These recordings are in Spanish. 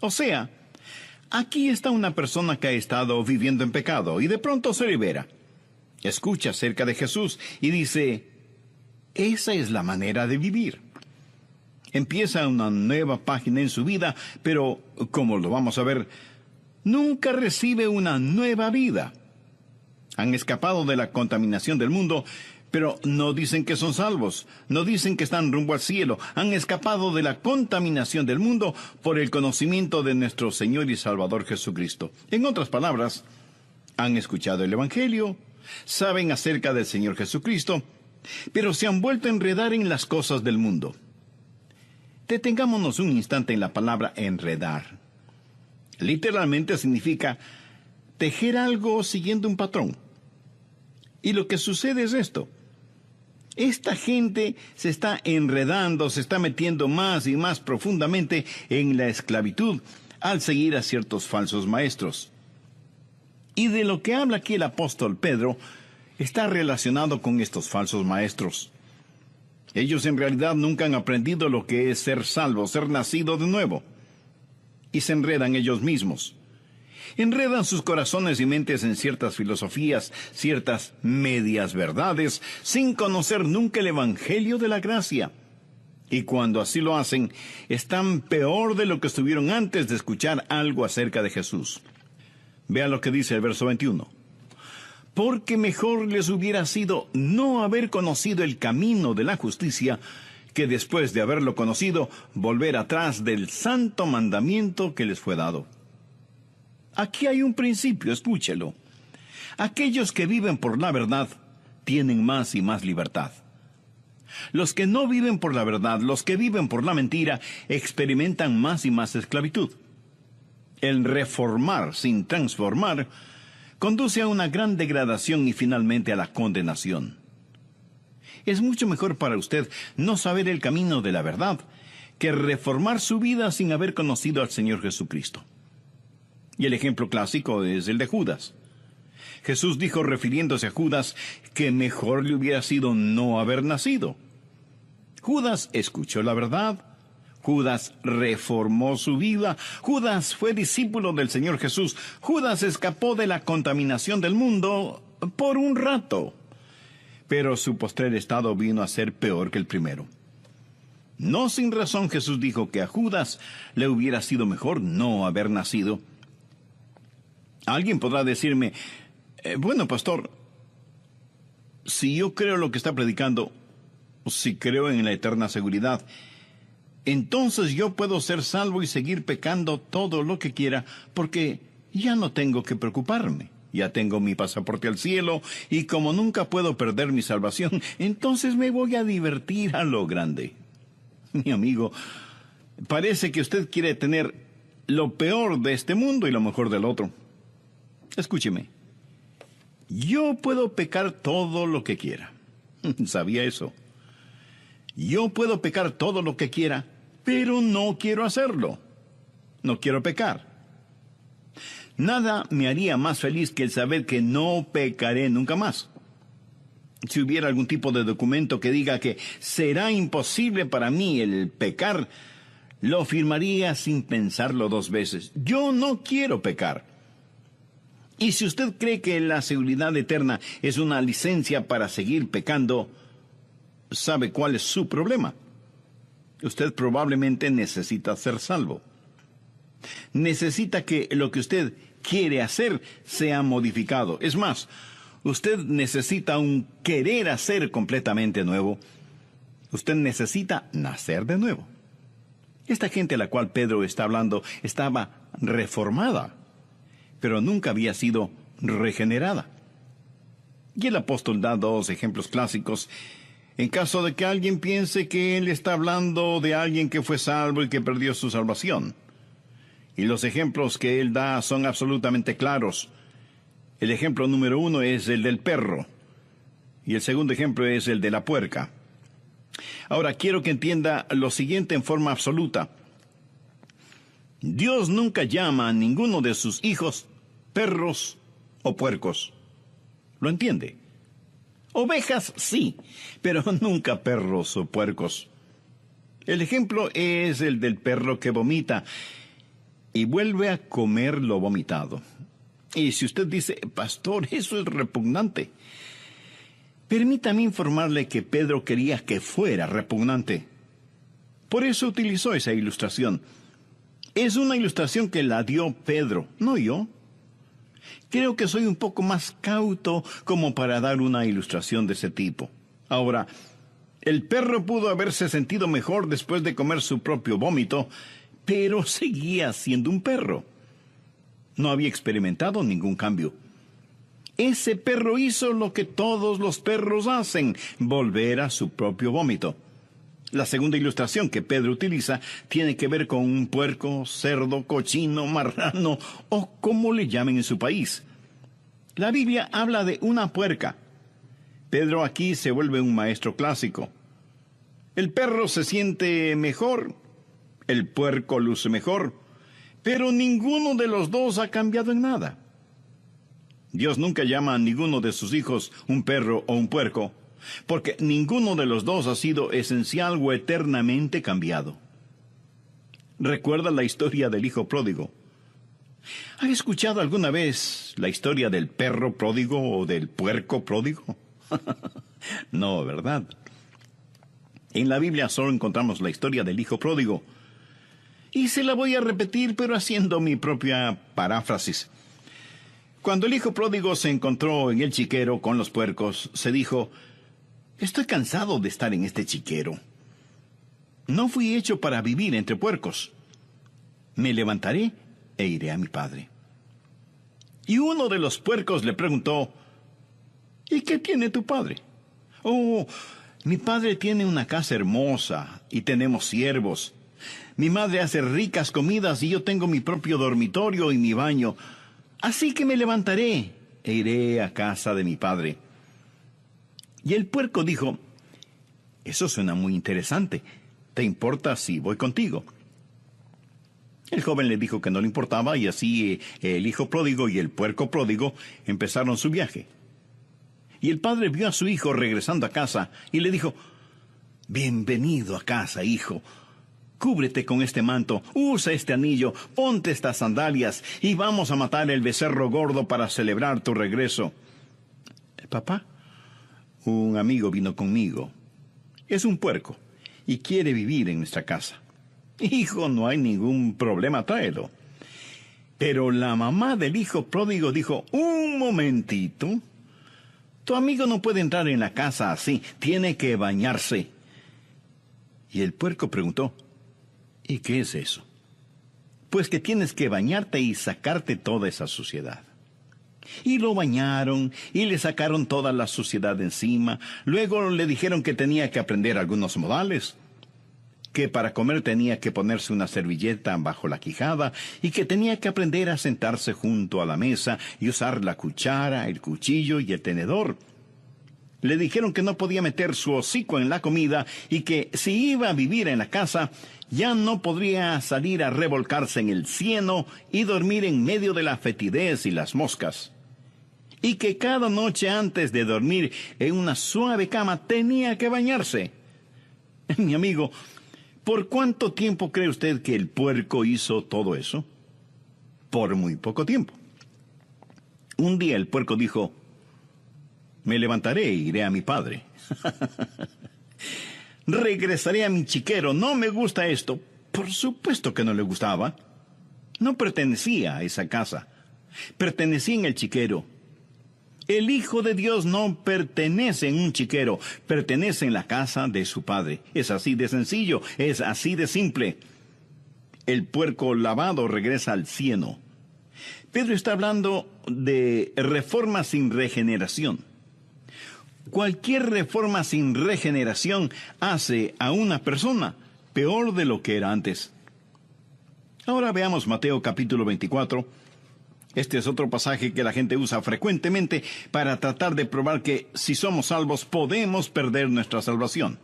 O sea, aquí está una persona que ha estado viviendo en pecado y de pronto se libera. Escucha acerca de Jesús y dice, esa es la manera de vivir. Empieza una nueva página en su vida, pero, como lo vamos a ver, nunca recibe una nueva vida. Han escapado de la contaminación del mundo, pero no dicen que son salvos, no dicen que están rumbo al cielo. Han escapado de la contaminación del mundo por el conocimiento de nuestro Señor y Salvador Jesucristo. En otras palabras, han escuchado el Evangelio, saben acerca del Señor Jesucristo, pero se han vuelto a enredar en las cosas del mundo. Detengámonos un instante en la palabra enredar. Literalmente significa tejer algo siguiendo un patrón. Y lo que sucede es esto. Esta gente se está enredando, se está metiendo más y más profundamente en la esclavitud al seguir a ciertos falsos maestros. Y de lo que habla aquí el apóstol Pedro está relacionado con estos falsos maestros. Ellos en realidad nunca han aprendido lo que es ser salvo, ser nacido de nuevo. Y se enredan ellos mismos. Enredan sus corazones y mentes en ciertas filosofías, ciertas medias verdades, sin conocer nunca el Evangelio de la gracia. Y cuando así lo hacen, están peor de lo que estuvieron antes de escuchar algo acerca de Jesús. Vea lo que dice el verso 21. Porque mejor les hubiera sido no haber conocido el camino de la justicia, que después de haberlo conocido, volver atrás del santo mandamiento que les fue dado. Aquí hay un principio, escúchelo. Aquellos que viven por la verdad tienen más y más libertad. Los que no viven por la verdad, los que viven por la mentira, experimentan más y más esclavitud. El reformar sin transformar conduce a una gran degradación y finalmente a la condenación. Es mucho mejor para usted no saber el camino de la verdad que reformar su vida sin haber conocido al Señor Jesucristo. Y el ejemplo clásico es el de Judas. Jesús dijo, refiriéndose a Judas, que mejor le hubiera sido no haber nacido. Judas escuchó la verdad. Judas reformó su vida. Judas fue discípulo del Señor Jesús. Judas escapó de la contaminación del mundo por un rato. Pero su postrer estado vino a ser peor que el primero. No sin razón Jesús dijo que a Judas le hubiera sido mejor no haber nacido. Alguien podrá decirme, bueno, pastor, si yo creo lo que está predicando, si creo en la eterna seguridad, entonces yo puedo ser salvo y seguir pecando todo lo que quiera, porque ya no tengo que preocuparme. Ya tengo mi pasaporte al cielo, y como nunca puedo perder mi salvación, entonces me voy a divertir a lo grande. Mi amigo, parece que usted quiere tener lo peor de este mundo y lo mejor del otro. Escúcheme. Yo puedo pecar todo lo que quiera. ¿Sabía eso? Yo puedo pecar todo lo que quiera, pero no quiero hacerlo. No quiero pecar. Nada me haría más feliz que el saber que no pecaré nunca más. Si hubiera algún tipo de documento que diga que será imposible para mí el pecar, lo firmaría sin pensarlo dos veces. Yo no quiero pecar. Y si usted cree que la seguridad eterna es una licencia para seguir pecando, ¿sabe cuál es su problema? Usted probablemente necesita ser salvo. Necesita que lo que usted quiere hacer sea modificado. Es más, usted necesita un querer hacer completamente nuevo. Usted necesita nacer de nuevo. Esta gente a la cual Pedro está hablando estaba reformada, pero nunca había sido regenerada. Y el apóstol da dos ejemplos clásicos en caso de que alguien piense que él está hablando de alguien que fue salvo y que perdió su salvación. Y los ejemplos que él da son absolutamente claros. El ejemplo número 1 es el del perro, y el segundo ejemplo es el de la puerca. Ahora, quiero que entienda lo siguiente en forma absoluta. Dios nunca llama a ninguno de sus hijos perros o puercos. ¿Lo entiende? Ovejas sí, pero nunca perros o puercos. El ejemplo es el del perro que vomita. y vuelve a comer lo vomitado. Y si usted dice, pastor, eso es repugnante, permítame informarle que Pedro quería que fuera repugnante. Por eso utilizó esa ilustración. Es una ilustración que la dio Pedro, no yo. Creo que soy un poco más cauto como para dar una ilustración de ese tipo. Ahora, el perro pudo haberse sentido mejor después de comer su propio vómito, pero seguía siendo un perro. No había experimentado ningún cambio. Ese perro hizo lo que todos los perros hacen, volver a su propio vómito. La segunda ilustración que Pedro utiliza tiene que ver con un puerco, cerdo, cochino, marrano o como le llamen en su país. La Biblia habla de una puerca. Pedro aquí se vuelve un maestro clásico. El perro se siente mejor, el puerco luce mejor, pero ninguno de los dos ha cambiado en nada. Dios nunca llama a ninguno de sus hijos un perro o un puerco, porque ninguno de los dos ha sido esencial o eternamente cambiado. ¿Recuerda la historia del hijo pródigo? ¿Ha escuchado alguna vez la historia del perro pródigo o del puerco pródigo? No, ¿verdad? En la Biblia solo encontramos la historia del hijo pródigo. Y se la voy a repetir, pero haciendo mi propia paráfrasis. Cuando el hijo pródigo se encontró en el chiquero con los puercos, se dijo: estoy cansado de estar en este chiquero. No fui hecho para vivir entre puercos. Me levantaré e iré a mi padre. Y uno de los puercos le preguntó: ¿y qué tiene tu padre? Oh, mi padre tiene una casa hermosa y tenemos siervos. Mi madre hace ricas comidas y yo tengo mi propio dormitorio y mi baño. Así que me levantaré e iré a casa de mi padre. Y el puerco dijo: eso suena muy interesante. ¿Te importa si voy contigo? El joven le dijo que no le importaba, y así el hijo pródigo y el puerco pródigo empezaron su viaje. Y el padre vio a su hijo regresando a casa y le dijo: bienvenido a casa, hijo. Cúbrete con este manto, usa este anillo, ponte estas sandalias y vamos a matar el becerro gordo para celebrar tu regreso. Papá, un amigo vino conmigo. Es un puerco y quiere vivir en nuestra casa. Hijo, no hay ningún problema, tráelo. Pero la mamá del hijo pródigo dijo: un momentito. Tu amigo no puede entrar en la casa así, tiene que bañarse. Y el puerco preguntó: ¿y qué es eso? Pues que tienes que bañarte y sacarte toda esa suciedad. Y lo bañaron y le sacaron toda la suciedad de encima. Luego le dijeron que tenía que aprender algunos modales, que para comer tenía que ponerse una servilleta bajo la quijada y que tenía que aprender a sentarse junto a la mesa y usar la cuchara, el cuchillo y el tenedor. Le dijeron que no podía meter su hocico en la comida y que si iba a vivir en la casa, ya no podría salir a revolcarse en el cieno y dormir en medio de la fetidez y las moscas. Y que cada noche antes de dormir en una suave cama tenía que bañarse. Mi amigo, ¿por cuánto tiempo cree usted que el puerco hizo todo eso? Por muy poco tiempo. Un día el puerco dijo: me levantaré e iré a mi padre. Regresaré a mi chiquero. No me gusta esto. Por supuesto que no le gustaba. No pertenecía a esa casa. Pertenecía en el chiquero. El Hijo de Dios no pertenece en un chiquero. Pertenece en la casa de su padre. Es así de sencillo. Es así de simple. El puerco lavado regresa al cieno. Pedro está hablando de reforma sin regeneración. Cualquier reforma sin regeneración hace a una persona peor de lo que era antes. Ahora veamos Mateo capítulo 24. Este es otro pasaje que la gente usa frecuentemente para tratar de probar que si somos salvos podemos perder nuestra salvación.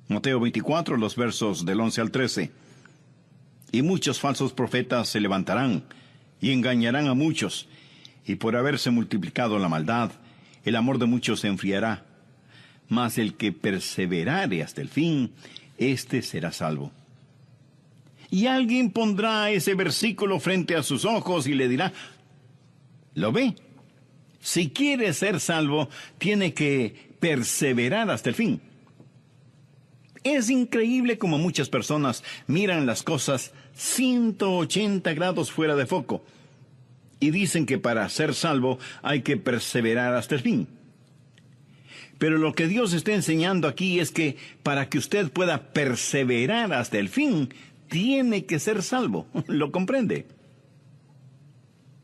Mateo 24, los versos del 11 al 13. Y muchos falsos profetas se levantarán y engañarán a muchos, y por haberse multiplicado la maldad, el amor de muchos se enfriará, mas el que perseverare hasta el fin, éste será salvo. Y alguien pondrá ese versículo frente a sus ojos y le dirá, ¿lo ve? Si quiere ser salvo, tiene que perseverar hasta el fin. Es increíble cómo muchas personas miran las cosas 180 grados fuera de foco y dicen que para ser salvo hay que perseverar hasta el fin. Pero lo que Dios está enseñando aquí es que para que usted pueda perseverar hasta el fin, tiene que ser salvo. ¿Lo comprende?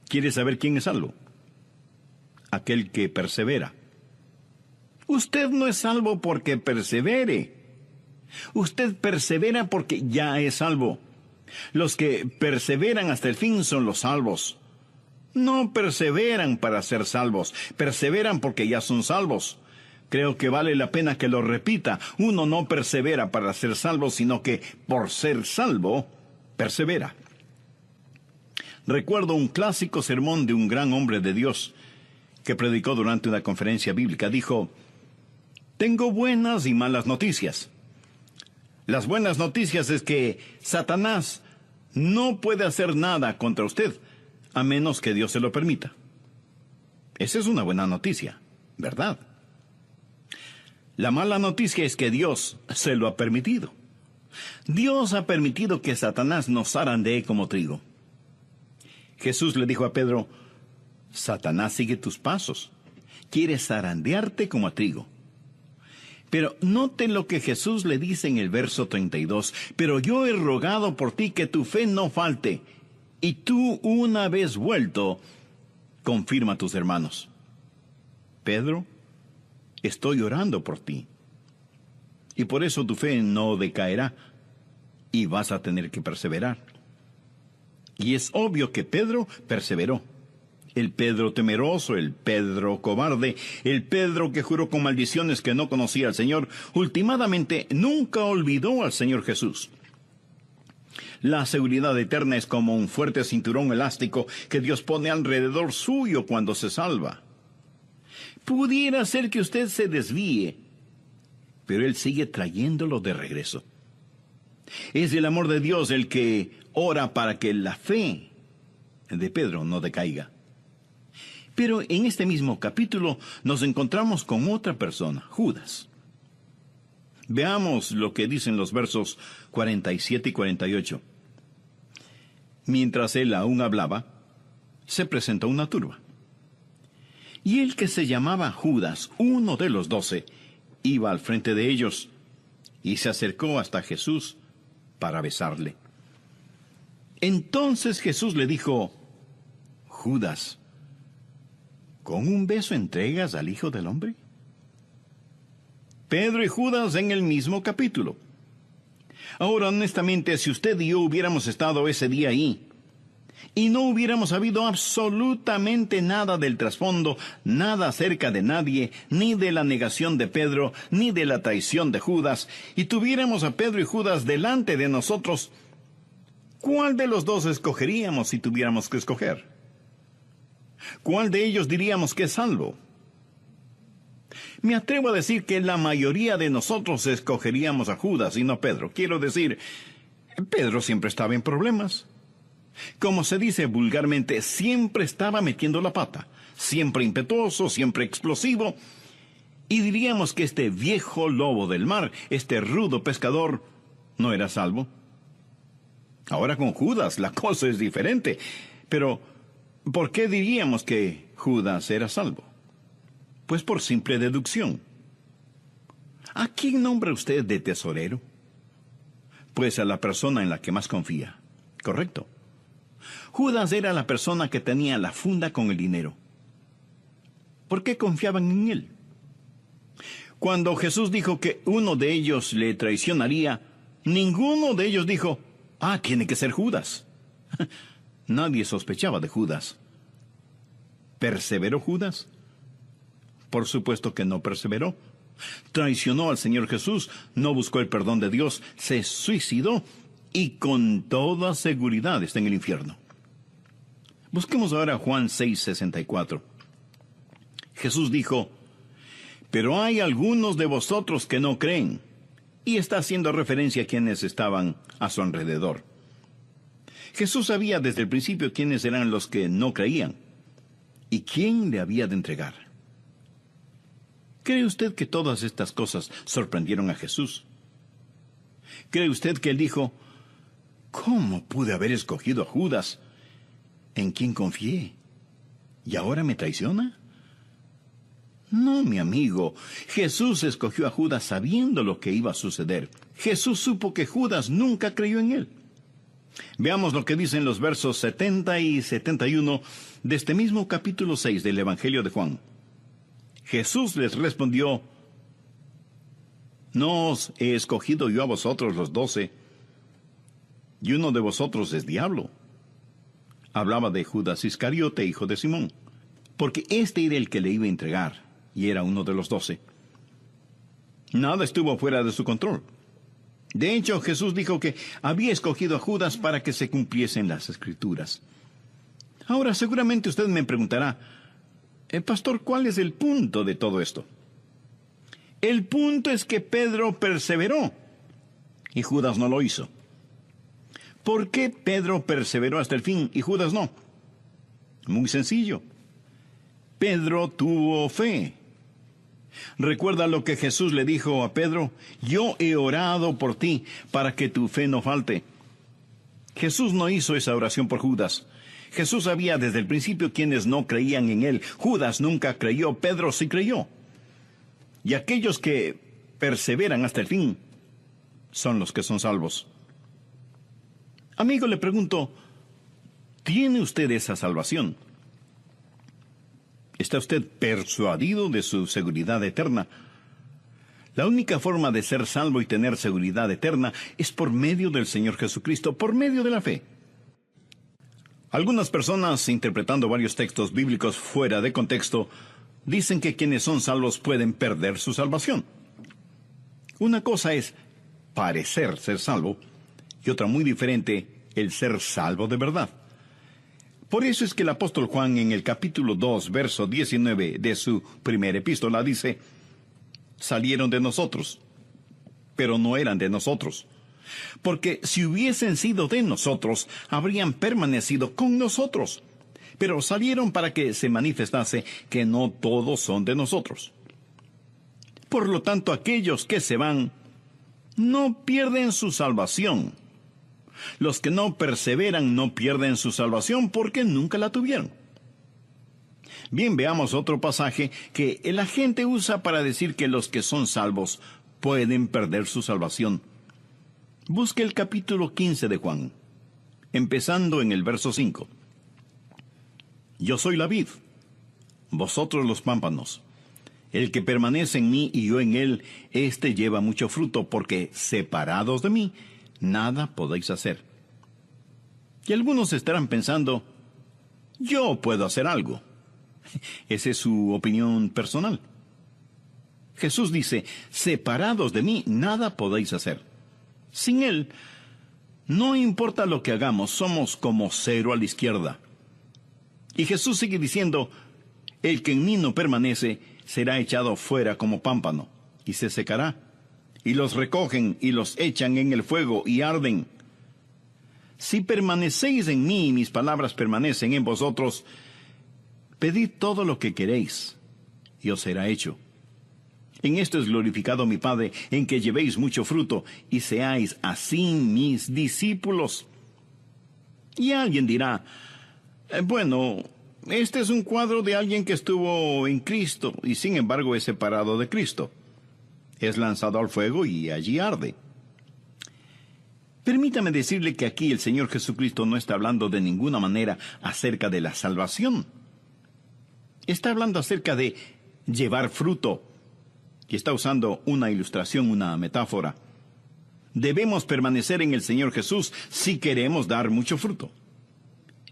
¿Quiere saber quién es salvo? Aquel que persevera. Usted no es salvo porque persevere. Usted persevera porque ya es salvo. Los que perseveran hasta el fin son los salvos. No perseveran para ser salvos, perseveran porque ya son salvos. Creo que vale la pena que lo repita. Uno no persevera para ser salvo, sino que por ser salvo, persevera. Recuerdo un clásico sermón de un gran hombre de Dios que predicó durante una conferencia bíblica. Dijo, tengo buenas y malas noticias. Las buenas noticias es que Satanás no puede hacer nada contra usted, a menos que Dios se lo permita. Esa es una buena noticia, ¿verdad? La mala noticia es que Dios se lo ha permitido. Dios ha permitido que Satanás nos zarandee como trigo. Jesús le dijo a Pedro, Satanás sigue tus pasos, quiere zarandearte como a trigo. Pero note lo que Jesús le dice en el verso 32, pero yo he rogado por ti que tu fe no falte, y tú una vez vuelto, confirma a tus hermanos. Pedro, estoy orando por ti, y por eso tu fe no decaerá, y vas a tener que perseverar. Y es obvio que Pedro perseveró. El Pedro temeroso, el Pedro cobarde, el Pedro que juró con maldiciones que no conocía al Señor, últimamente nunca olvidó al Señor Jesús. La seguridad eterna es como un fuerte cinturón elástico que Dios pone alrededor suyo cuando se salva. Pudiera ser que usted se desvíe, pero Él sigue trayéndolo de regreso. Es el amor de Dios el que ora para que la fe de Pedro no decaiga. Pero en este mismo capítulo nos encontramos con otra persona, Judas. Veamos lo que dicen los versos 47 y 48. Mientras él aún hablaba, se presentó una turba. Y el que se llamaba Judas, uno de los 12, iba al frente de ellos y se acercó hasta Jesús para besarle. Entonces Jesús le dijo, Judas, ¿con un beso entregas al Hijo del Hombre? Pedro y Judas en el mismo capítulo. Ahora, honestamente, si usted y yo hubiéramos estado ese día ahí, y no hubiéramos sabido absolutamente nada del trasfondo, nada acerca de nadie, ni de la negación de Pedro, ni de la traición de Judas, y tuviéramos a Pedro y Judas delante de nosotros, ¿cuál de los dos escogeríamos si tuviéramos que escoger? ¿Cuál de ellos diríamos que es salvo? Me atrevo a decir que la mayoría de nosotros escogeríamos a Judas y no a Pedro. Quiero decir, Pedro siempre estaba en problemas. Como se dice vulgarmente, siempre estaba metiendo la pata. Siempre impetuoso, siempre explosivo. Y diríamos que este viejo lobo del mar, este rudo pescador, no era salvo. Ahora con Judas la cosa es diferente. Pero, ¿por qué diríamos que Judas era salvo? Pues por simple deducción. ¿A quién nombra usted de tesorero? Pues a la persona en la que más confía. Correcto. Judas era la persona que tenía la funda con el dinero. ¿Por qué confiaban en él? Cuando Jesús dijo que uno de ellos le traicionaría, ninguno de ellos dijo, tiene que ser Judas. Nadie sospechaba de Judas. ¿Perseveró Judas? Por supuesto que no perseveró. Traicionó al Señor Jesús, no buscó el perdón de Dios, se suicidó y con toda seguridad está en el infierno. Busquemos ahora Juan 6:64. Jesús dijo, pero hay algunos de vosotros que no creen. Y está haciendo referencia a quienes estaban a su alrededor. Jesús sabía desde el principio quiénes eran los que no creían y quién le había de entregar. ¿Cree usted que todas estas cosas sorprendieron a Jesús? ¿Cree usted que él dijo, ¿cómo pude haber escogido a Judas, en quien confié, y ahora me traiciona? No, mi amigo, Jesús escogió a Judas sabiendo lo que iba a suceder. Jesús supo que Judas nunca creyó en él. Veamos lo que dicen los versos 70 y 71 de este mismo capítulo 6 del Evangelio de Juan. Jesús les respondió, ¿no os he escogido yo a vosotros los 12, y uno de vosotros es diablo? Hablaba de Judas Iscariote, hijo de Simón, porque este era el que le iba a entregar, y era uno de los 12. Nada estuvo fuera de su control. De hecho, Jesús dijo que había escogido a Judas para que se cumpliesen las Escrituras. Ahora, seguramente usted me preguntará, Pastor, ¿cuál es el punto de todo esto? El punto es que Pedro perseveró y Judas no lo hizo. ¿Por qué Pedro perseveró hasta el fin y Judas no? Muy sencillo. Pedro tuvo fe. Recuerda lo que Jesús le dijo a Pedro, yo he orado por ti para que tu fe no falte. Jesús no hizo esa oración por Judas. Jesús sabía desde el principio quienes no creían en él. Judas nunca creyó, Pedro sí creyó. Y aquellos que perseveran hasta el fin son los que son salvos. Amigo, le pregunto, ¿tiene usted esa salvación? ¿Está usted persuadido de su seguridad eterna? La única forma de ser salvo y tener seguridad eterna es por medio del Señor Jesucristo, por medio de la fe. Algunas personas, interpretando varios textos bíblicos fuera de contexto, dicen que quienes son salvos pueden perder su salvación. Una cosa es parecer ser salvo, y otra muy diferente, el ser salvo de verdad. Por eso es que el apóstol Juan en el capítulo 2, verso 19 de su primera epístola dice, salieron de nosotros, pero no eran de nosotros. Porque si hubiesen sido de nosotros, habrían permanecido con nosotros. Pero salieron para que se manifestase que no todos son de nosotros. Por lo tanto, aquellos que se van, no pierden su salvación. Los que no perseveran no pierden su salvación porque nunca la tuvieron. Bien, veamos otro pasaje que la gente usa para decir que los que son salvos pueden perder su salvación. Busque el capítulo 15 de Juan, empezando en el verso 5. Yo soy la vid, vosotros los pámpanos. El que permanece en mí y yo en él, éste lleva mucho fruto, porque separados de mí, nada podéis hacer. Y algunos estarán pensando, yo puedo hacer algo. Esa es su opinión personal. Jesús dice, separados de mí, nada podéis hacer. Sin él, no importa lo que hagamos, somos como cero a la izquierda. Y Jesús sigue diciendo, el que en mí no permanece, será echado fuera como pámpano, y se secará. Y los recogen y los echan en el fuego y arden. Si permanecéis en mí y mis palabras permanecen en vosotros, pedid todo lo que queréis, y os será hecho. En esto es glorificado mi Padre, en que llevéis mucho fruto, y seáis así mis discípulos. Y alguien dirá, bueno, este es un cuadro de alguien que estuvo en Cristo, y sin embargo es separado de Cristo. Es lanzado al fuego y allí arde. Permítame decirle que aquí el Señor Jesucristo no está hablando de ninguna manera acerca de la salvación. Está hablando acerca de llevar fruto. Y está usando una ilustración, una metáfora. Debemos permanecer en el Señor Jesús si queremos dar mucho fruto.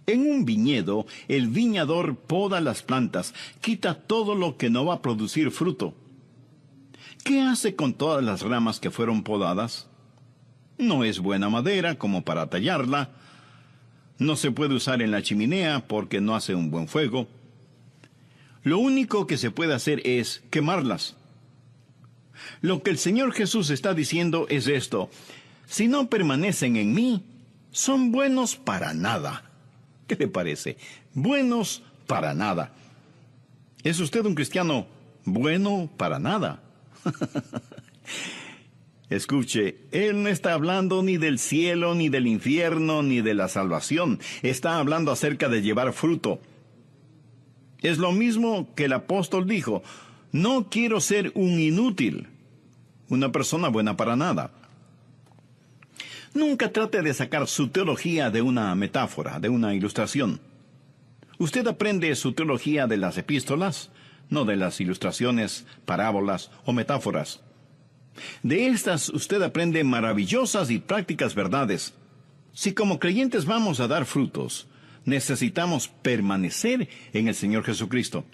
En un viñedo, el viñador poda las plantas, quita todo lo que no va a producir fruto. ¿Qué hace con todas las ramas que fueron podadas? No es buena madera como para tallarla. No se puede usar en la chimenea porque no hace un buen fuego. Lo único que se puede hacer es quemarlas. Lo que el Señor Jesús está diciendo es esto: si no permanecen en mí, son buenos para nada. ¿Qué le parece? Buenos para nada. ¿Es usted un cristiano bueno para nada? Escuche, Él no está hablando ni del cielo, ni del infierno, ni de la salvación. Está hablando acerca de llevar fruto. Es lo mismo que el apóstol dijo: no quiero ser un inútil, una persona buena para nada. Nunca trate de sacar su teología de una metáfora, de una ilustración. Usted aprende su teología de las epístolas, no de las ilustraciones, parábolas o metáforas. De estas usted aprende maravillosas y prácticas verdades. Si como creyentes vamos a dar frutos, necesitamos permanecer en el Señor Jesucristo.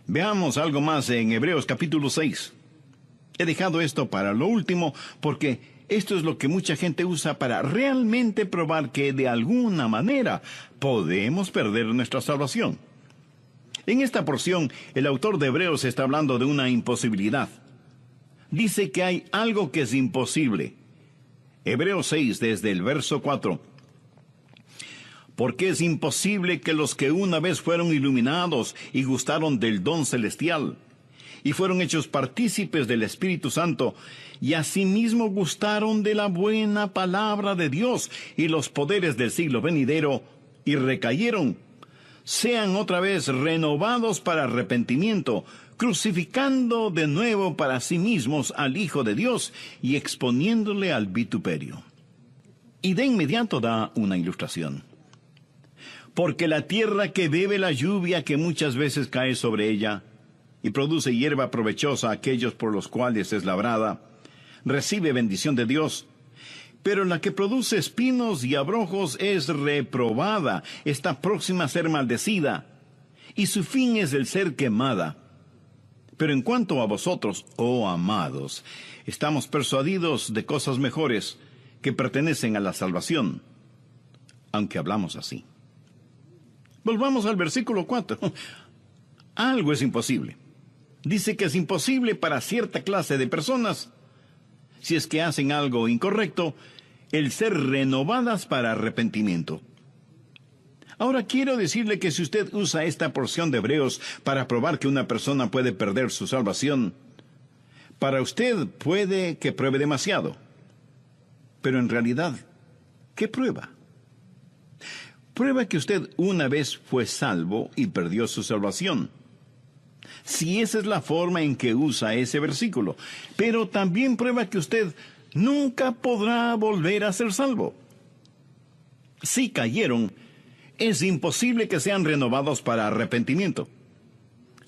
Veamos algo más en Hebreos capítulo 6. He dejado esto para lo último porque esto es lo que mucha gente usa para realmente probar que de alguna manera podemos perder nuestra salvación. En esta porción, el autor de Hebreos está hablando de una imposibilidad. Dice que hay algo que es imposible. Hebreos 6, desde el verso 4. Porque es imposible que los que una vez fueron iluminados y gustaron del don celestial, y fueron hechos partícipes del Espíritu Santo, y asimismo gustaron de la buena palabra de Dios y los poderes del siglo venidero, y recayeron, sean otra vez renovados para arrepentimiento, crucificando de nuevo para sí mismos al Hijo de Dios y exponiéndole al vituperio. Y de inmediato da una ilustración. Porque la tierra que bebe la lluvia que muchas veces cae sobre ella, y produce hierba provechosa a aquellos por los cuales es labrada, recibe bendición de Dios. Pero la que produce espinos y abrojos es reprobada, está próxima a ser maldecida, y su fin es el ser quemada. Pero en cuanto a vosotros, oh amados, estamos persuadidos de cosas mejores que pertenecen a la salvación, aunque hablamos así. Volvamos al versículo 4. Algo es imposible. Dice que es imposible para cierta clase de personas, si es que hacen algo incorrecto, el ser renovadas para arrepentimiento. Ahora quiero decirle que si usted usa esta porción de Hebreos para probar que una persona puede perder su salvación, para usted puede que pruebe demasiado. Pero en realidad, ¿qué prueba? Prueba que usted una vez fue salvo y perdió su salvación. Si esa es la forma en que usa ese versículo. Pero también prueba que usted nunca podrá volver a ser salvo. Si cayeron, es imposible que sean renovados para arrepentimiento.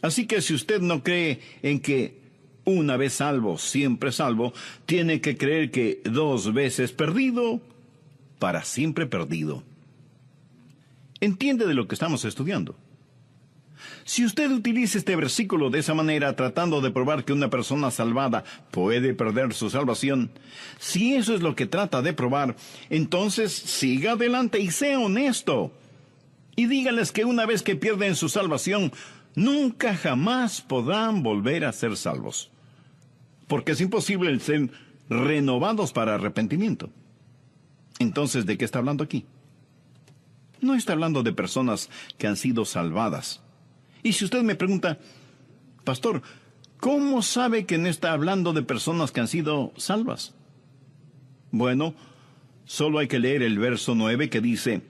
Así que si usted no cree en que una vez salvo, siempre salvo, tiene que creer que 2 veces perdido, para siempre perdido. ¿Entiende de lo que estamos estudiando? Si usted utiliza este versículo de esa manera, tratando de probar que una persona salvada puede perder su salvación, si eso es lo que trata de probar, entonces siga adelante y sea honesto. Y dígales que una vez que pierden su salvación, nunca jamás podrán volver a ser salvos. Porque es imposible el ser renovados para arrepentimiento. Entonces, ¿de qué está hablando aquí? No está hablando de personas que han sido salvadas. Y si usted me pregunta, pastor, ¿cómo sabe que no está hablando de personas que han sido salvas? Bueno, solo hay que leer el verso 9 que dice: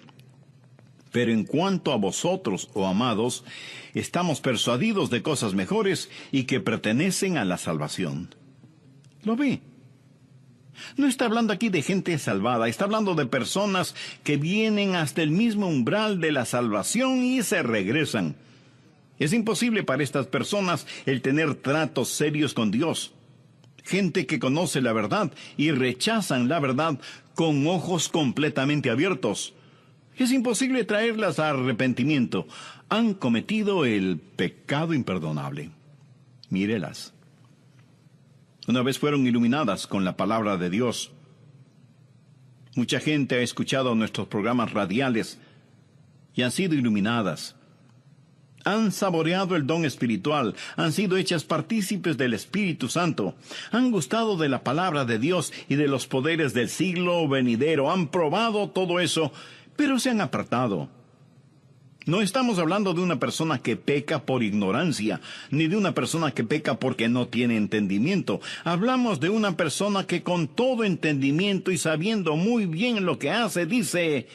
pero en cuanto a vosotros, oh amados, estamos persuadidos de cosas mejores y que pertenecen a la salvación. ¿Lo ve? No está hablando aquí de gente salvada, está hablando de personas que vienen hasta el mismo umbral de la salvación y se regresan. Es imposible para estas personas el tener tratos serios con Dios. Gente que conoce la verdad y rechazan la verdad con ojos completamente abiertos. Es imposible traerlas a arrepentimiento. Han cometido el pecado imperdonable. Mírelas. Una vez fueron iluminadas con la palabra de Dios. Mucha gente ha escuchado nuestros programas radiales y han sido iluminadas. Han saboreado el don espiritual, han sido hechas partícipes del Espíritu Santo, han gustado de la palabra de Dios y de los poderes del siglo venidero, han probado todo eso, pero se han apartado. No estamos hablando de una persona que peca por ignorancia, ni de una persona que peca porque no tiene entendimiento. Hablamos de una persona que con todo entendimiento y sabiendo muy bien lo que hace, dice: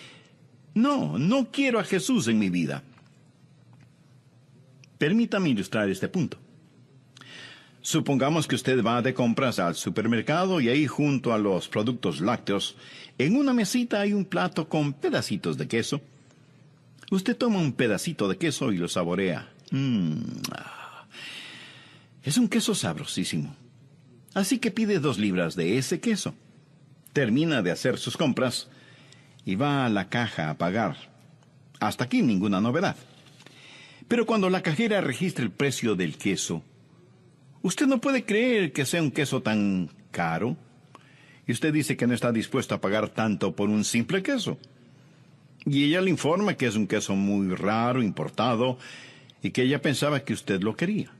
no quiero a Jesús en mi vida. Permítame ilustrar este punto. Supongamos que usted va de compras al supermercado y ahí junto a los productos lácteos, en una mesita hay un plato con pedacitos de queso. Usted toma un pedacito de queso y lo saborea. Es un queso sabrosísimo. Así que pide 2 libras de ese queso. Termina de hacer sus compras y va a la caja a pagar. Hasta aquí ninguna novedad. Pero cuando la cajera registra el precio del queso, usted no puede creer que sea un queso tan caro. Y usted dice que no está dispuesto a pagar tanto por un simple queso. Y ella le informa que es un queso muy raro, importado, y que ella pensaba que usted lo quería.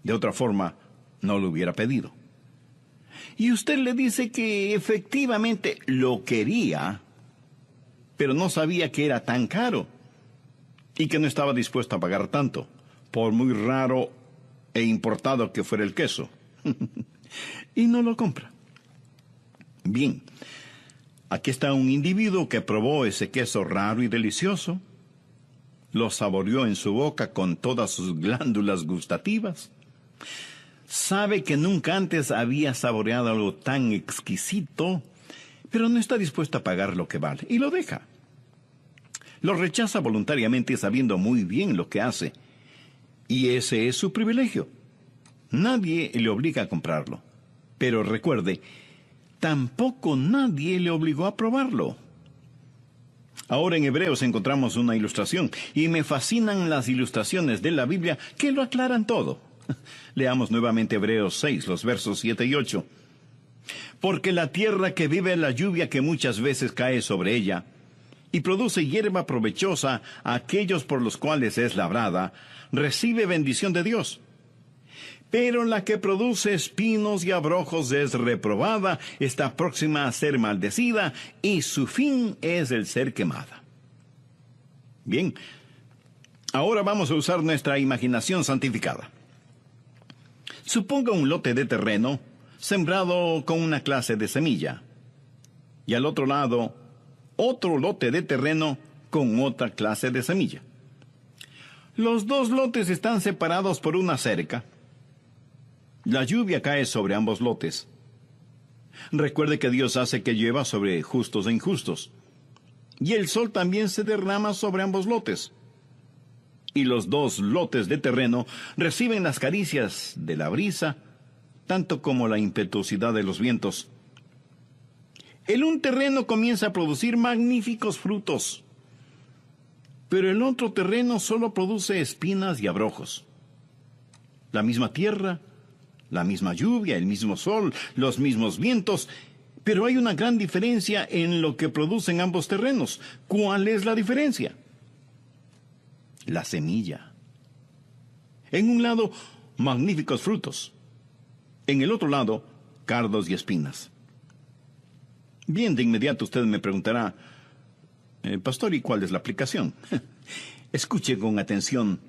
De otra forma, no lo hubiera pedido. Y usted le dice que efectivamente lo quería, pero no sabía que era tan caro, y que no estaba dispuesto a pagar tanto, por muy raro e importado que fuera el queso. Y no lo compra. Bien. Aquí está un individuo que probó ese queso raro y delicioso, lo saboreó en su boca con todas sus glándulas gustativas, sabe que nunca antes había saboreado algo tan exquisito, pero no está dispuesto a pagar lo que vale, y lo deja. Lo rechaza voluntariamente sabiendo muy bien lo que hace, y ese es su privilegio. Nadie le obliga a comprarlo, pero recuerde, tampoco nadie le obligó a probarlo. Ahora en Hebreos encontramos una ilustración, y me fascinan las ilustraciones de la Biblia que lo aclaran todo. Leamos nuevamente Hebreos 6, los versos 7 y 8. Porque la tierra que vive la lluvia que muchas veces cae sobre ella, y produce hierba provechosa a aquellos por los cuales es labrada, recibe bendición de Dios. Pero la que produce espinos y abrojos es reprobada, está próxima a ser maldecida, y su fin es el ser quemada. Bien, ahora vamos a usar nuestra imaginación santificada. Suponga un lote de terreno sembrado con una clase de semilla, y al otro lado, otro lote de terreno con otra clase de semilla. Los 2 lotes están separados por una cerca. La lluvia cae sobre ambos lotes. Recuerde que Dios hace que llueva sobre justos e injustos. Y el sol también se derrama sobre ambos lotes. Y los 2 lotes de terreno reciben las caricias de la brisa, tanto como la impetuosidad de los vientos. El un terreno comienza a producir magníficos frutos, pero el otro terreno solo produce espinas y abrojos. La misma tierra, la misma lluvia, el mismo sol, los mismos vientos, pero hay una gran diferencia en lo que producen ambos terrenos. ¿Cuál es la diferencia? La semilla. En un lado, magníficos frutos. En el otro lado, cardos y espinas. Bien, de inmediato usted me preguntará, pastor, ¿y cuál es la aplicación? Escuche con atención.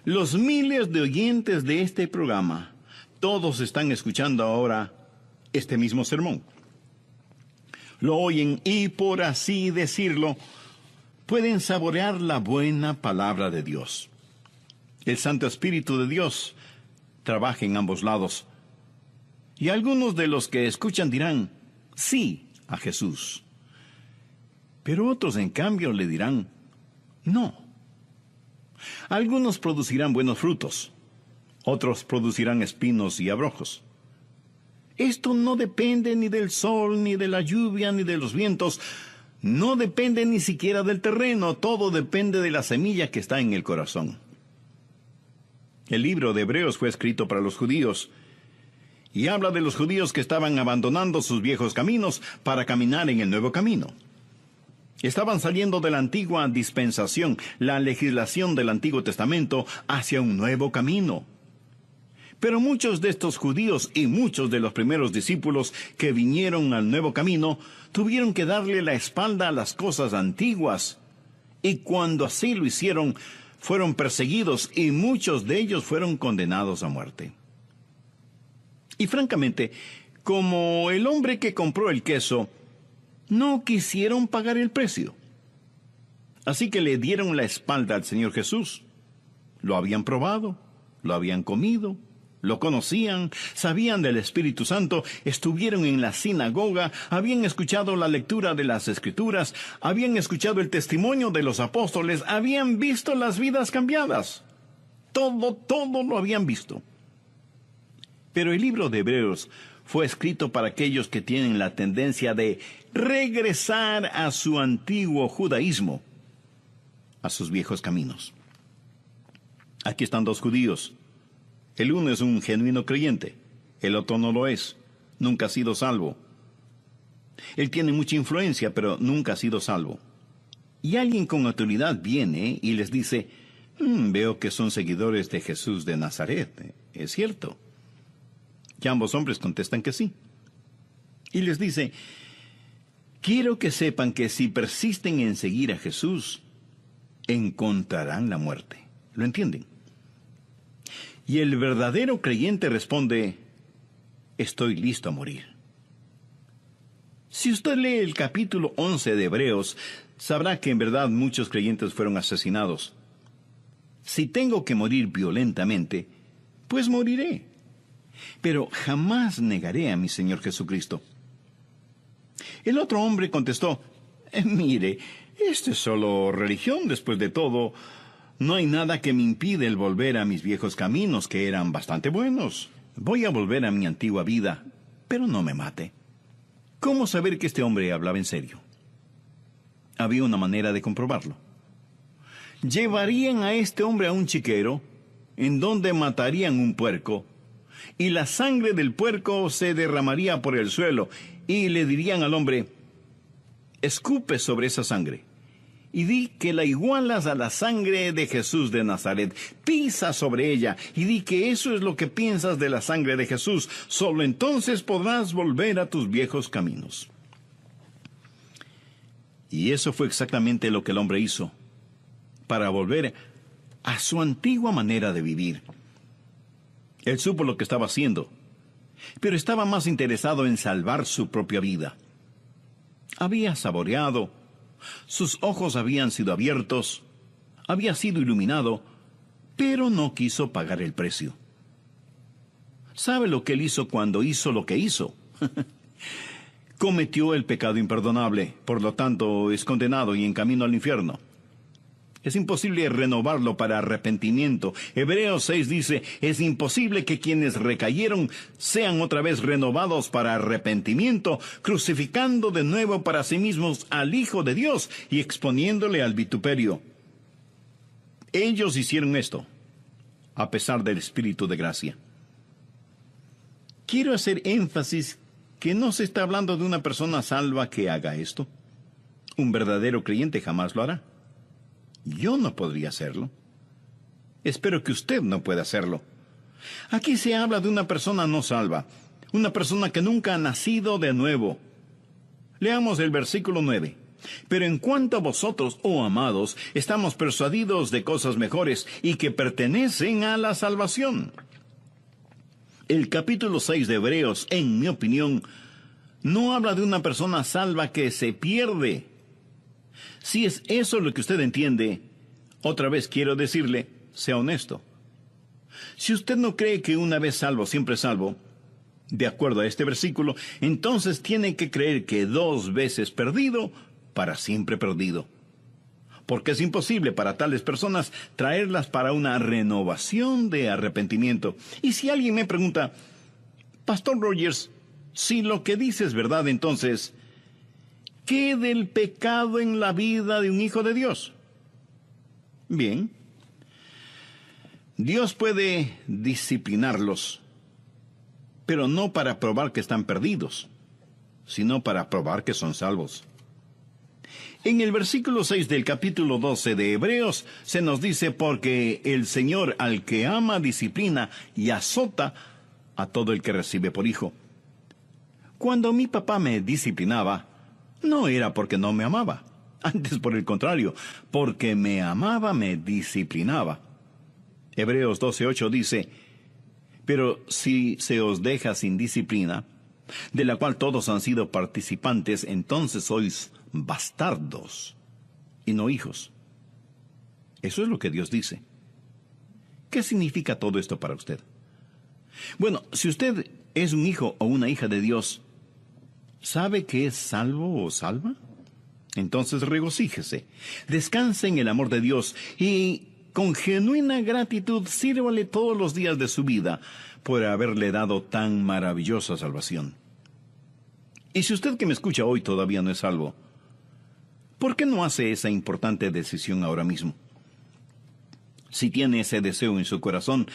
Los miles de oyentes de este programa, todos están escuchando ahora este mismo sermón. Lo oyen y, por así decirlo, pueden saborear la buena palabra de Dios. El Santo Espíritu de Dios trabaja en ambos lados. Y algunos de los que escuchan dirán, sí, a Jesús. Pero otros, en cambio, le dirán, no. Algunos producirán buenos frutos. Otros producirán espinos y abrojos. Esto no depende ni del sol, ni de la lluvia, ni de los vientos. No depende ni siquiera del terreno. Todo depende de la semilla que está en el corazón. El libro de Hebreos fue escrito para los judíos. Y habla de los judíos que estaban abandonando sus viejos caminos para caminar en el nuevo camino. Estaban saliendo de la antigua dispensación, la legislación del Antiguo Testamento, hacia un nuevo camino. Pero muchos de estos judíos y muchos de los primeros discípulos que vinieron al nuevo camino tuvieron que darle la espalda a las cosas antiguas. Y cuando así lo hicieron, fueron perseguidos y muchos de ellos fueron condenados a muerte. Y francamente, como el hombre que compró el queso, no quisieron pagar el precio. Así que le dieron la espalda al Señor Jesús. Lo habían probado, lo habían comido, lo conocían, sabían del Espíritu Santo, estuvieron en la sinagoga, habían escuchado la lectura de las Escrituras, habían escuchado el testimonio de los apóstoles, habían visto las vidas cambiadas. Todo lo habían visto. Pero el libro de Hebreos fue escrito para aquellos que tienen la tendencia de regresar a su antiguo judaísmo, a sus viejos caminos. Aquí están dos judíos. El uno es un genuino creyente, el otro no lo es, nunca ha sido salvo. Él tiene mucha influencia, pero nunca ha sido salvo. Y alguien con autoridad viene y les dice, veo que son seguidores de Jesús de Nazaret, ¿es cierto? Y ambos hombres contestan que sí. Y les dice, quiero que sepan que si persisten en seguir a Jesús, encontrarán la muerte. ¿Lo entienden? Y el verdadero creyente responde, estoy listo a morir. Si usted lee el capítulo 11 de Hebreos, sabrá que en verdad muchos creyentes fueron asesinados. Si tengo que morir violentamente, pues moriré. Pero jamás negaré a mi Señor Jesucristo. El otro hombre contestó, mire, esto es solo religión después de todo. No hay nada que me impide el volver a mis viejos caminos, que eran bastante buenos. Voy a volver a mi antigua vida, pero no me mate. ¿Cómo saber que este hombre hablaba en serio? Había una manera de comprobarlo. Llevarían a este hombre a un chiquero, en donde matarían un puerco, y la sangre del puerco se derramaría por el suelo, y le dirían al hombre, escupe sobre esa sangre, y di que la igualas a la sangre de Jesús de Nazaret. Pisa sobre ella y di que eso es lo que piensas de la sangre de Jesús. Solo entonces podrás volver a tus viejos caminos. Y eso fue exactamente lo que el hombre hizo, para volver a su antigua manera de vivir. Él supo lo que estaba haciendo, pero estaba más interesado en salvar su propia vida. Había saboreado, sus ojos habían sido abiertos, había sido iluminado, pero no quiso pagar el precio. ¿Sabe lo que él hizo cuando hizo lo que hizo? Cometió el pecado imperdonable, por lo tanto es condenado y en camino al infierno. Es imposible renovarlo para arrepentimiento. Hebreos 6 dice, es imposible que quienes recayeron sean otra vez renovados para arrepentimiento, crucificando de nuevo para sí mismos al Hijo de Dios y exponiéndole al vituperio. Ellos hicieron esto, a pesar del Espíritu de gracia. Quiero hacer énfasis que no se está hablando de una persona salva que haga esto. Un verdadero creyente jamás lo hará. Yo no podría hacerlo. Espero que usted no pueda hacerlo. Aquí se habla de una persona no salva, una persona que nunca ha nacido de nuevo. Leamos el versículo 9. Pero en cuanto a vosotros, oh amados, estamos persuadidos de cosas mejores y que pertenecen a la salvación. El capítulo 6 de Hebreos, en mi opinión, no habla de una persona salva que se pierde. Si es eso lo que usted entiende, otra vez quiero decirle, sea honesto. Si usted no cree que una vez salvo, siempre salvo, de acuerdo a este versículo, entonces tiene que creer que 2 veces perdido, para siempre perdido. Porque es imposible para tales personas traerlas para una renovación de arrepentimiento. Y si alguien me pregunta, Pastor Rogers, si lo que dice es verdad, entonces, ¿qué del pecado en la vida de un hijo de Dios? Bien, Dios puede disciplinarlos, pero no para probar que están perdidos, sino para probar que son salvos. En el versículo 6 del capítulo 12 de Hebreos se nos dice: porque el Señor al que ama disciplina y azota a todo el que recibe por hijo. Cuando mi papá me disciplinaba, no era porque no me amaba. Antes, por el contrario, porque me amaba, me disciplinaba. Hebreos 12:8 dice: pero si se os deja sin disciplina, de la cual todos han sido participantes, entonces sois bastardos y no hijos. Eso es lo que Dios dice. ¿Qué significa todo esto para usted? Bueno, si usted es un hijo o una hija de Dios, ¿sabe que es salvo o salva? Entonces regocíjese, descanse en el amor de Dios y con genuina gratitud sírvale todos los días de su vida por haberle dado tan maravillosa salvación. Y si usted que me escucha hoy todavía no es salvo, ¿por qué no hace esa importante decisión ahora mismo? Si tiene ese deseo en su corazón,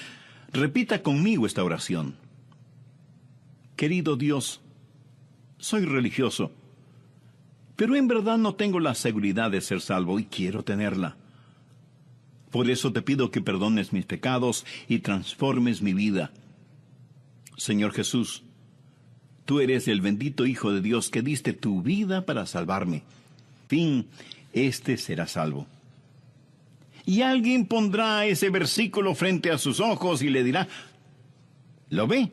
repita conmigo esta oración. Querido Dios, soy religioso, pero en verdad no tengo la seguridad de ser salvo y quiero tenerla. Por eso te pido que perdones mis pecados y transformes mi vida. Señor Jesús, tú eres el bendito Hijo de Dios que diste tu vida para salvarme. Fin, este será salvo. Y alguien pondrá ese versículo frente a sus ojos y le dirá: ¿lo ve?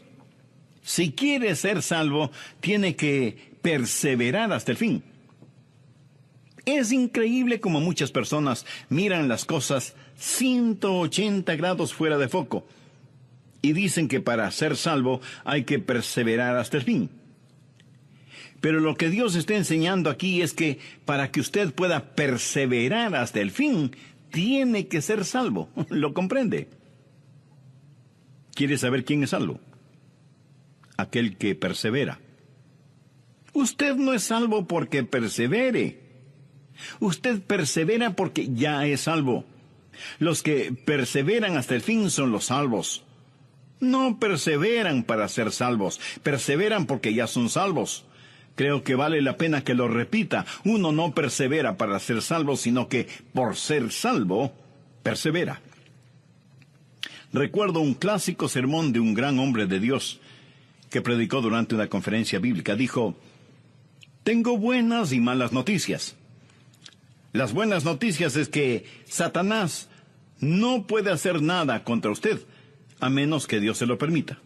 Si quiere ser salvo, tiene que perseverar hasta el fin. Es increíble cómo muchas personas miran las cosas 180 grados fuera de foco y dicen que para ser salvo hay que perseverar hasta el fin. Pero lo que Dios está enseñando aquí es que para que usted pueda perseverar hasta el fin, tiene que ser salvo. ¿Lo comprende? ¿Quiere saber quién es salvo? Aquel que persevera. Usted no es salvo porque persevere. Usted persevera porque ya es salvo. Los que perseveran hasta el fin son los salvos. No perseveran para ser salvos, perseveran porque ya son salvos. Creo que vale la pena que lo repita. Uno no persevera para ser salvo, sino que por ser salvo, persevera. Recuerdo un clásico sermón de un gran hombre de Dios que predicó durante una conferencia bíblica. Dijo: tengo buenas y malas noticias. Las buenas noticias es que Satanás no puede hacer nada contra usted, a menos que Dios se lo permita.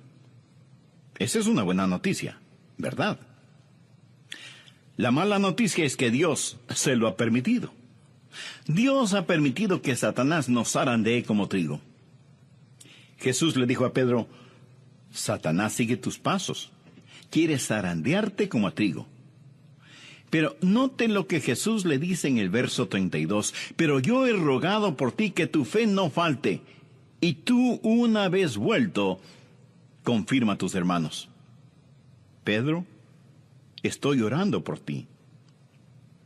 Esa es una buena noticia, ¿verdad? La mala noticia es que Dios se lo ha permitido. Dios ha permitido que Satanás nos zarandee como trigo. Jesús le dijo a Pedro: Satanás sigue tus pasos, quiere zarandearte como a trigo. Pero note lo que Jesús le dice en el verso 32. Pero yo he rogado por ti que tu fe no falte, y tú, una vez vuelto, confirma a tus hermanos. Pedro, estoy orando por ti.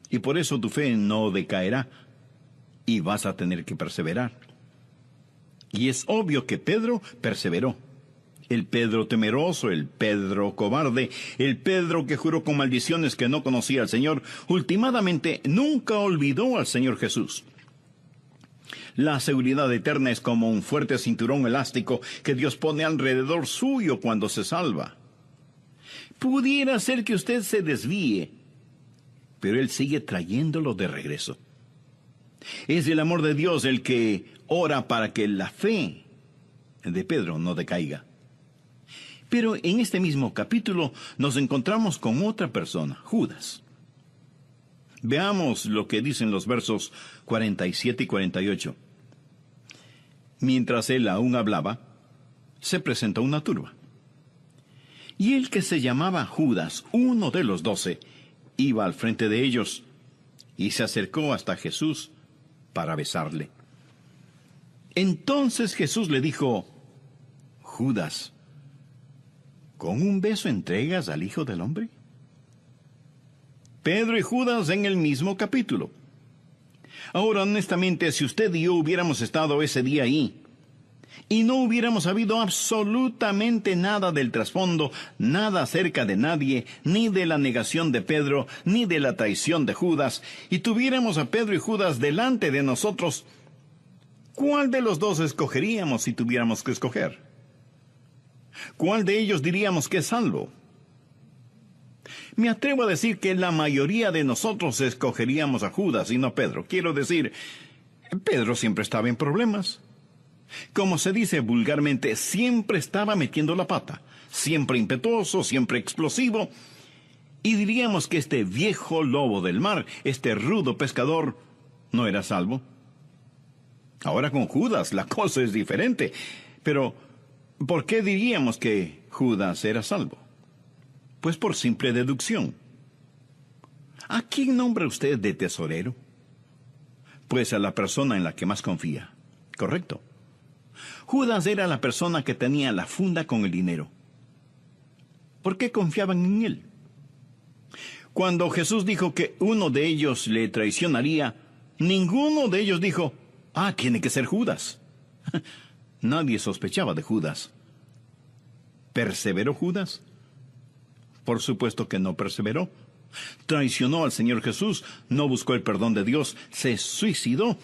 Y por eso tu fe no decaerá, y vas a tener que perseverar. Y es obvio que Pedro perseveró. El Pedro temeroso, el Pedro cobarde, el Pedro que juró con maldiciones que no conocía al Señor, últimamente nunca olvidó al Señor Jesús. La seguridad eterna es como un fuerte cinturón elástico que Dios pone alrededor suyo cuando se salva. Pudiera ser que usted se desvíe, pero Él sigue trayéndolo de regreso. Es el amor de Dios el que ora para que la fe de Pedro no decaiga. Pero en este mismo capítulo nos encontramos con otra persona, Judas. Veamos lo que dicen los versos 47 y 48. Mientras él aún hablaba, se presentó una turba. Y el que se llamaba Judas, uno de los 12, iba al frente de ellos y se acercó hasta Jesús para besarle. Entonces Jesús le dijo: Judas, ¿con un beso entregas al Hijo del Hombre? Pedro y Judas en el mismo capítulo. Ahora, honestamente, si usted y yo hubiéramos estado ese día ahí, y no hubiéramos sabido absolutamente nada del trasfondo, nada acerca de nadie, ni de la negación de Pedro, ni de la traición de Judas, y tuviéramos a Pedro y Judas delante de nosotros, ¿cuál de los dos escogeríamos si tuviéramos que escoger? ¿Cuál de ellos diríamos que es salvo? Me atrevo a decir que la mayoría de nosotros escogeríamos a Judas y no a Pedro. Quiero decir, Pedro siempre estaba en problemas. Como se dice vulgarmente, siempre estaba metiendo la pata, siempre impetuoso, siempre explosivo. Y diríamos que este viejo lobo del mar, este rudo pescador, no era salvo. Ahora con Judas la cosa es diferente. Pero, ¿por qué diríamos que Judas era salvo? Pues por simple deducción. ¿A quién nombra usted de tesorero? Pues a la persona en la que más confía. Correcto. Judas era la persona que tenía la funda con el dinero. ¿Por qué confiaban en él? Cuando Jesús dijo que uno de ellos le traicionaría, ninguno de ellos dijo, tiene que ser Judas. Nadie sospechaba de Judas. ¿Perseveró Judas? Por supuesto que no perseveró. Traicionó al Señor Jesús, no buscó el perdón de Dios, se suicidó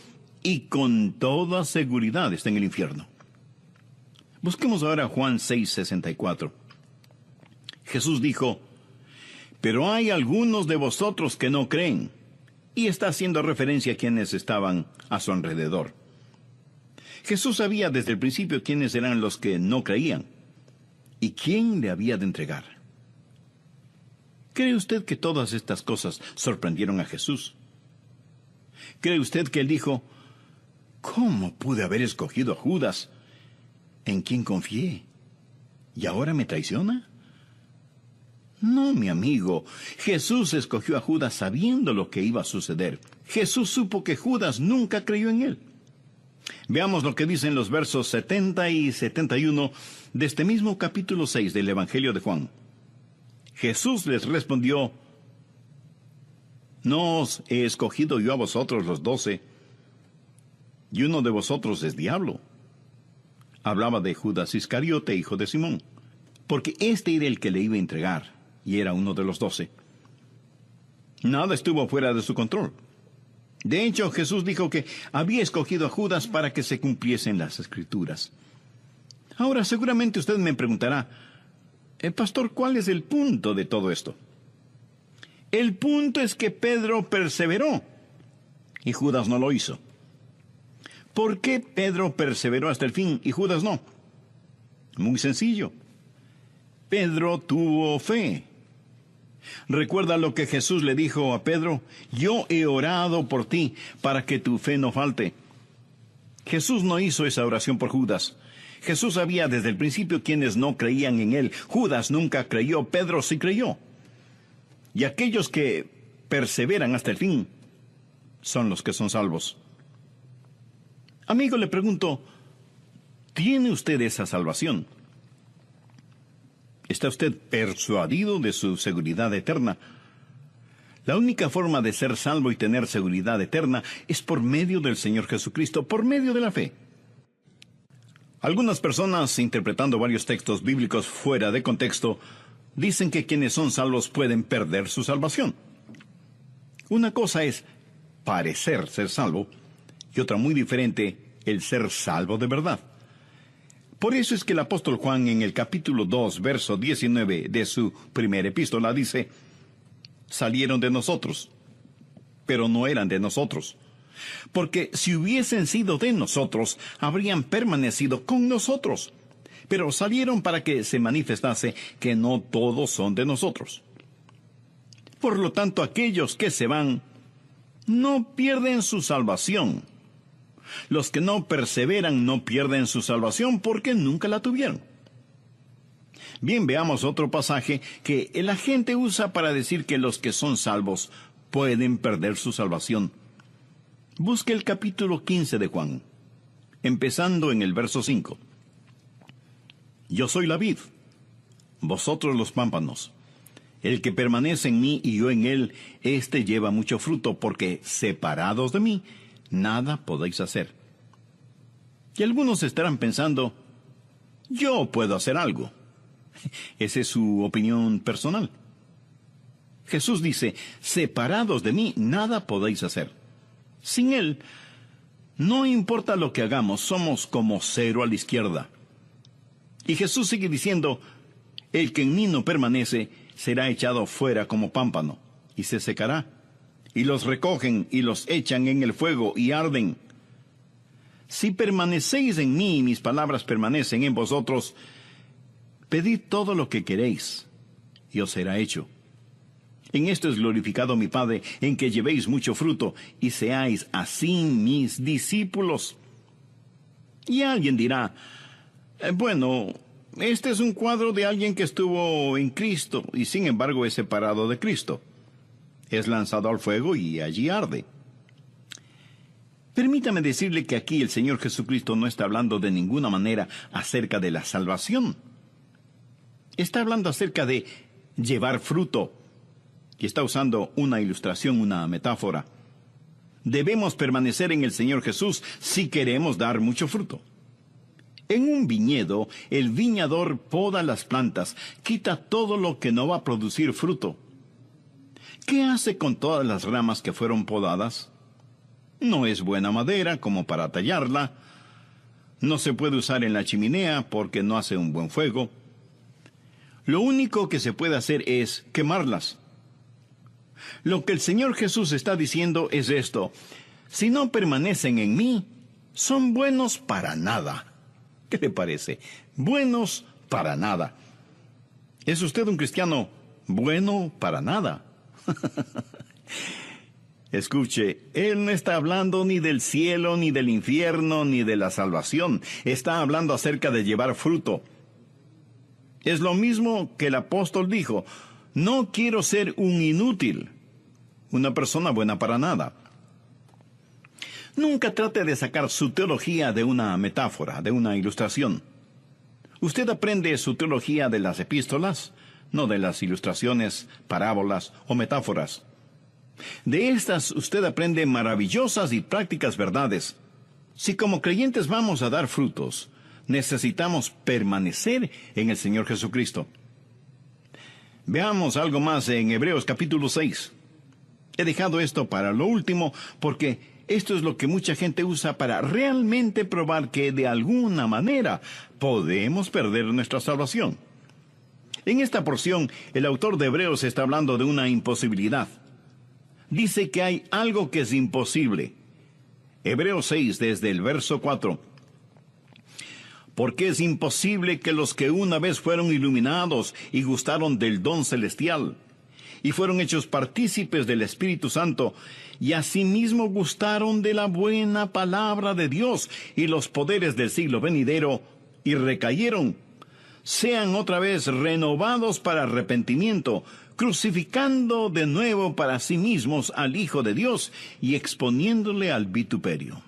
y con toda seguridad está en el infierno. Busquemos ahora Juan 6:64. Jesús dijo, pero hay algunos de vosotros que no creen, y está haciendo referencia a quienes estaban a su alrededor. Jesús sabía desde el principio quiénes eran los que no creían y quién le había de entregar. ¿Cree usted que todas estas cosas sorprendieron a Jesús? ¿Cree usted que él dijo, ¿cómo pude haber escogido a Judas, en quien confié, y ahora me traiciona? No, mi amigo, Jesús escogió a Judas sabiendo lo que iba a suceder. Jesús supo que Judas nunca creyó en él. Veamos lo que dicen los versos 70 y 71 de este mismo capítulo 6 del Evangelio de Juan. Jesús les respondió, ¿no os he escogido yo a vosotros los 12? Y uno de vosotros es diablo. Hablaba de Judas Iscariote, hijo de Simón, porque este era el que le iba a entregar, y era uno de los 12. Nada estuvo fuera de su control. De hecho, Jesús dijo que había escogido a Judas para que se cumpliesen las Escrituras. Ahora, seguramente usted me preguntará, Pastor, ¿cuál es el punto de todo esto? El punto es que Pedro perseveró y Judas no lo hizo. ¿Por qué Pedro perseveró hasta el fin y Judas no? Muy sencillo. Pedro tuvo fe. Recuerda lo que Jesús le dijo a Pedro, yo he orado por ti para que tu fe no falte. Jesús no hizo esa oración por Judas. Jesús sabía desde el principio quienes no creían en él. Judas nunca creyó, Pedro sí creyó. Y aquellos que perseveran hasta el fin son los que son salvos. Amigo, le pregunto, ¿tiene usted esa salvación? ¿Está usted persuadido de su seguridad eterna? La única forma de ser salvo y tener seguridad eterna es por medio del Señor Jesucristo, por medio de la fe. Algunas personas, interpretando varios textos bíblicos fuera de contexto, dicen que quienes son salvos pueden perder su salvación. Una cosa es parecer ser salvo, y otra muy diferente, el ser salvo de verdad. Por eso es que el apóstol Juan en el capítulo 2, verso 19 de su primera epístola dice, salieron de nosotros, pero no eran de nosotros. Porque si hubiesen sido de nosotros, habrían permanecido con nosotros. Pero salieron para que se manifestase que no todos son de nosotros. Por lo tanto, aquellos que se van, no pierden su salvación. Los que no perseveran no pierden su salvación porque nunca la tuvieron. Bien, veamos otro pasaje que la gente usa para decir que los que son salvos pueden perder su salvación. Busque el capítulo 15 de Juan, empezando en el verso 5. Yo soy la vid, vosotros los pámpanos. El que permanece en mí y yo en él, éste lleva mucho fruto, porque separados de mí, nada podéis hacer. Y algunos estarán pensando, yo puedo hacer algo. Esa es su opinión personal. Jesús dice, separados de mí, nada podéis hacer. Sin Él, no importa lo que hagamos, somos como cero a la izquierda. Y Jesús sigue diciendo, el que en mí no permanece, será echado fuera como pámpano, y se secará. Y los recogen y los echan en el fuego y arden. Si permanecéis en mí y mis palabras permanecen en vosotros, pedid todo lo que queréis, y os será hecho. En esto es glorificado mi Padre, en que llevéis mucho fruto, y seáis así mis discípulos. Y alguien dirá, bueno, este es un cuadro de alguien que estuvo en Cristo, y sin embargo es separado de Cristo. Es lanzado al fuego y allí arde. Permítame decirle que aquí el Señor Jesucristo no está hablando de ninguna manera acerca de la salvación. Está hablando acerca de llevar fruto. Y está usando una ilustración, una metáfora. Debemos permanecer en el Señor Jesús si queremos dar mucho fruto. En un viñedo, el viñador poda las plantas, quita todo lo que no va a producir fruto. ¿Qué hace con todas las ramas que fueron podadas? No es buena madera como para tallarla. No se puede usar en la chimenea porque no hace un buen fuego. Lo único que se puede hacer es quemarlas. Lo que el Señor Jesús está diciendo es esto: si no permanecen en mí, son buenos para nada. ¿Qué le parece? Buenos para nada. ¿Es usted un cristiano bueno para nada? Escuche, Él no está hablando ni del cielo, ni del infierno, ni de la salvación. Está hablando acerca de llevar fruto. Es lo mismo que el apóstol dijo: no quiero ser un inútil, una persona buena para nada. Nunca trate de sacar su teología de una metáfora, de una ilustración. Usted aprende su teología de las epístolas, no de las ilustraciones, parábolas o metáforas. De estas usted aprende maravillosas y prácticas verdades. Si como creyentes vamos a dar frutos, necesitamos permanecer en el Señor Jesucristo. Veamos algo más en Hebreos capítulo 6. He dejado esto para lo último porque esto es lo que mucha gente usa para realmente probar que de alguna manera podemos perder nuestra salvación. En esta porción, el autor de Hebreos está hablando de una imposibilidad. Dice que hay algo que es imposible. Hebreos 6, desde el verso 4. Porque es imposible que los que una vez fueron iluminados y gustaron del don celestial, y fueron hechos partícipes del Espíritu Santo, y asimismo gustaron de la buena palabra de Dios y los poderes del siglo venidero, y recayeron, sean otra vez renovados para arrepentimiento, crucificando de nuevo para sí mismos al Hijo de Dios y exponiéndole al vituperio.